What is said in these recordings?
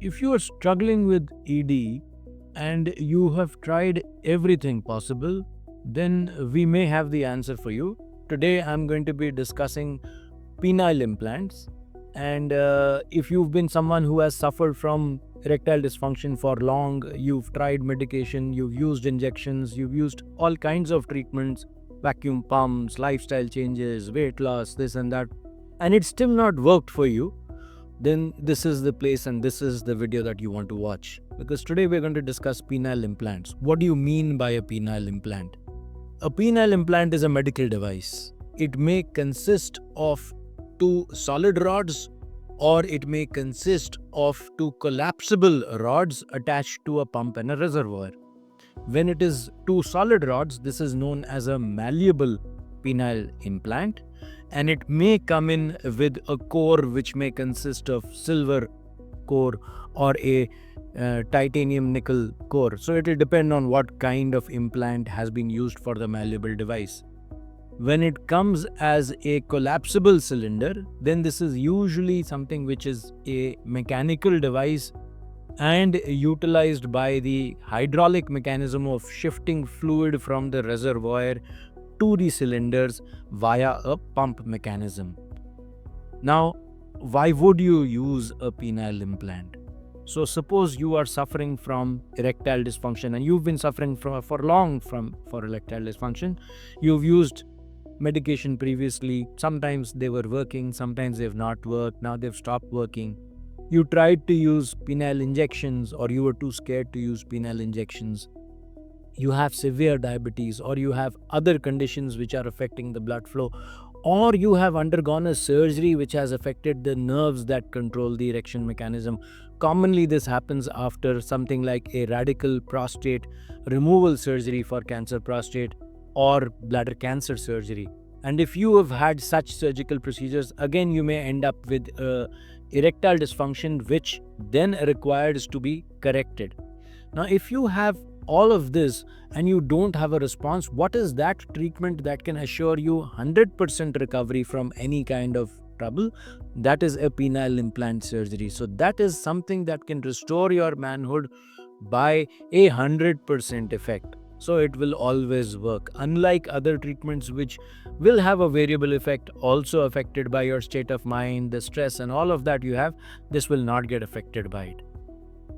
If you are struggling with ED and you have tried everything possible, then we may have the answer for you. Today I'm going to be discussing penile implants. And if you've been someone who has suffered from erectile dysfunction for long, you've tried medication, you've used injections, you've used all kinds of treatments, vacuum pumps, lifestyle changes, weight loss, this and that, and it's still not worked for you, then this is the place and this is the video that you want to watch. Because today we're going to discuss penile implants. What do you mean by a penile implant? A penile implant is a medical device. It may consist of two solid rods, or it may consist of two collapsible rods attached to a pump and a reservoir. When it is two solid rods, this is known as a malleable penile implant, and it may come in with a core which may consist of silver core or a titanium nickel core. So it will depend on what kind of implant has been used for the malleable device. When it comes as a collapsible cylinder, then this is usually something which is a mechanical device and utilized by the hydraulic mechanism of shifting fluid from the reservoir to the cylinders via a pump mechanism. Now, why would you use a penile implant? So suppose you are suffering from erectile dysfunction and you've been suffering for long for erectile dysfunction. You've used medication previously. Sometimes they were working, sometimes they've not worked. Now they've stopped working. You tried to use penile injections, or you were too scared to use penile injections. You have severe diabetes, or you have other conditions which are affecting the blood flow, or you have undergone a surgery which has affected the nerves that control the erection mechanism. Commonly, this happens after something like a radical prostate removal surgery for cancer prostate or bladder cancer surgery. And if you have had such surgical procedures, again you may end up with erectile dysfunction, which then requires to be corrected. Now, if you have all of this and you don't have a response, what is that treatment that can assure you 100% recovery from any kind of trouble? That is a penile implant surgery. So that is something that can restore your manhood by 100% effect. So it will always work. Unlike other treatments which will have a variable effect, also affected by your state of mind, the stress and all of that you have, this will not get affected by it.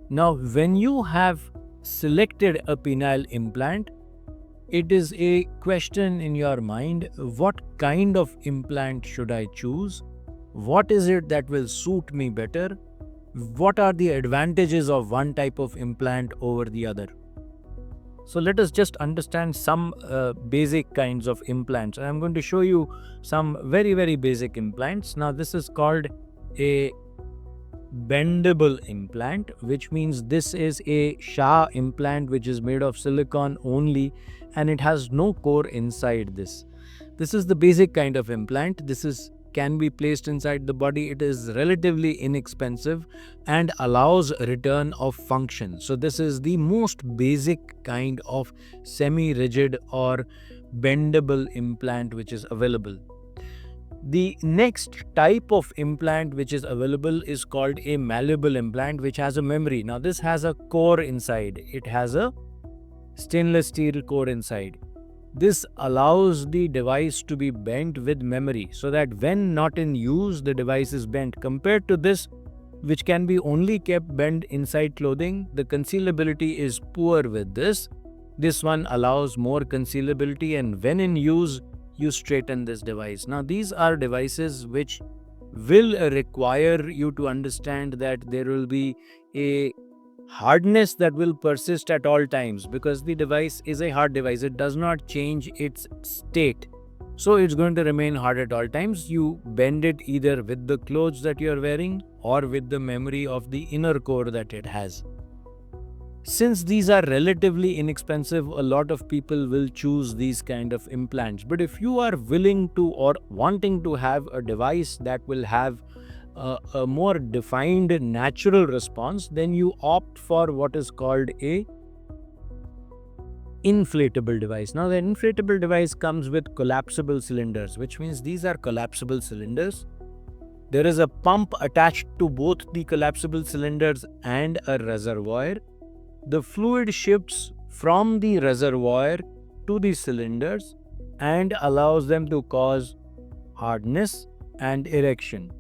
Now, when you have selected a penile implant, it is a question in your mind: what kind of implant should I choose? What is it that will suit me better? What are the advantages of one type of implant over the other? So let us just understand some basic kinds of implants. I'm going to show you some very basic implants. Now this is called a bendable implant, which means this is a Shah implant which is made of silicone only, and it has no core inside this. This is the basic kind of implant. This can be placed inside the body. It is relatively inexpensive and allows return of function. So this is the most basic kind of semi-rigid or bendable implant which is available. The next type of implant which is available is called a malleable implant, which has a memory. Now this has a core inside. It has a stainless steel core inside. This allows the device to be bent with memory, so that when not in use, the device is bent. Compared to this, which can be only kept bent inside clothing, the concealability is poor with this. This one allows more concealability, and when in use, you straighten this device. Now, these are devices which will require you to understand that there will be a hardness that will persist at all times, because the device is a hard device. It does not change its state. So it's going to remain hard at all times. You bend it either with the clothes that you're wearing or with the memory of the inner core that it has. Since these are relatively inexpensive, a lot of people will choose these kind of implants. But if you are willing to or wanting to have a device that will have a more defined natural response, then you opt for what is called a inflatable device. Now the inflatable device comes with collapsible cylinders, which means these are collapsible cylinders. There is a pump attached to both the collapsible cylinders and a reservoir. The fluid shifts from the reservoir to the cylinders and allows them to cause hardness and erection.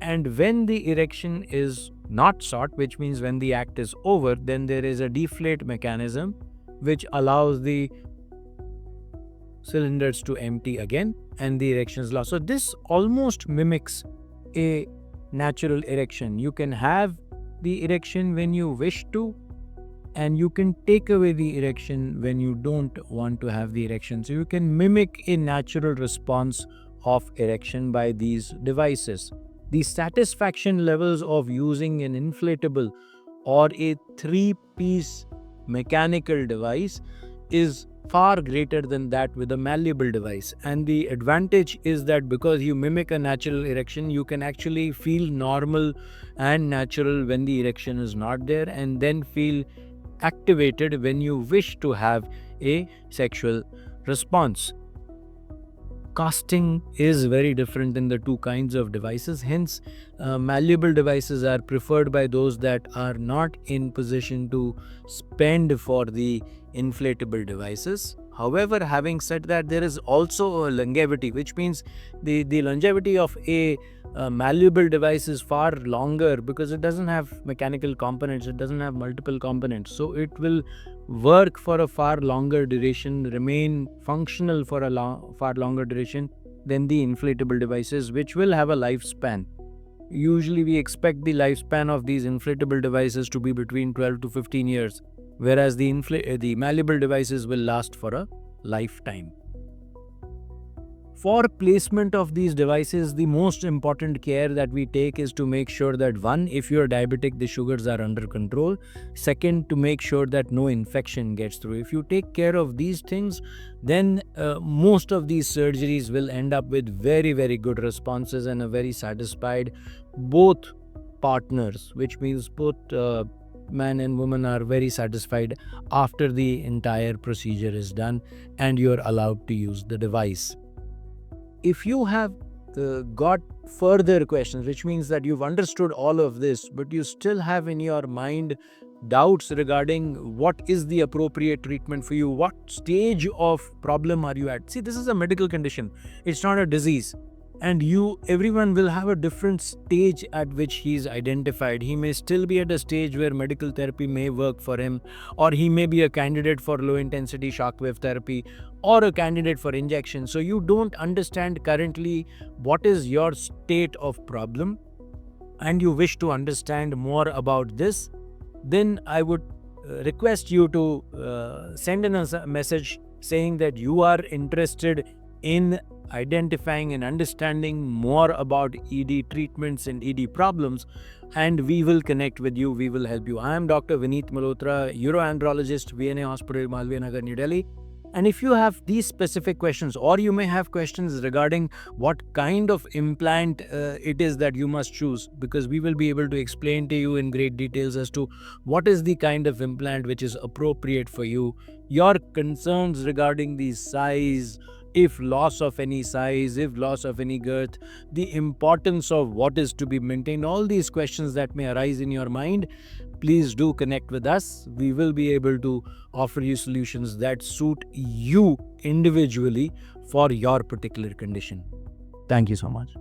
And when the erection is not sought, which means when the act is over, then there is a deflate mechanism which allows the cylinders to empty again and the erection is lost. So this almost mimics a natural erection. You can have the erection when you wish to, and you can take away the erection when you don't want to have the erection. So you can mimic a natural response of erection by these devices. The satisfaction levels of using an inflatable or a three-piece mechanical device is far greater than that with a malleable device. And the advantage is that because you mimic a natural erection, you can actually feel normal and natural when the erection is not there, and then feel activated when you wish to have a sexual response. Casting is very different in the two kinds of devices. Hence, malleable devices are preferred by those that are not in position to spend for the inflatable devices. However, having said that, there is also a longevity, which means the longevity of a malleable device is far longer because it doesn't have mechanical components, it doesn't have multiple components. So it will work for a far longer duration, remain functional for a far longer duration than the inflatable devices, which will have a lifespan. Usually we expect the lifespan of these inflatable devices to be between 12 to 15 years, whereas the malleable devices will last for a lifetime. For placement of these devices, the most important care that we take is to make sure that, one, if you are diabetic, the sugars are under control. Second, to make sure that no infection gets through. If you take care of these things, then most of these surgeries will end up with very, very good responses and a very satisfied both partners, which means both man and woman are very satisfied after the entire procedure is done and you're allowed to use the device. If you have got further questions, which means that you've understood all of this, but you still have in your mind doubts regarding what is the appropriate treatment for you, what stage of problem are you at? See, this is a medical condition. It's not a disease. And everyone will have a different stage at which he is identified. He may still be at a stage where medical therapy may work for him, or he may be a candidate for low intensity shockwave therapy, or a candidate for injection. So you don't understand currently what is your state of problem, and you wish to understand more about this, then I would request you to send in a message saying that you are interested in identifying and understanding more about ED treatments and ED problems, and we will connect with you. We will help you. I am Dr. Vineet Malhotra, Uroandrologist, VNA Hospital, Malviya Nagar, New Delhi. And if you have these specific questions, or you may have questions regarding what kind of implant it is that you must choose, because we will be able to explain to you in great details as to what is the kind of implant which is appropriate for you, your concerns regarding the size, if loss of any size, if loss of any girth, the importance of what is to be maintained, all these questions that may arise in your mind, please do connect with us. We will be able to offer you solutions that suit you individually for your particular condition. Thank you so much.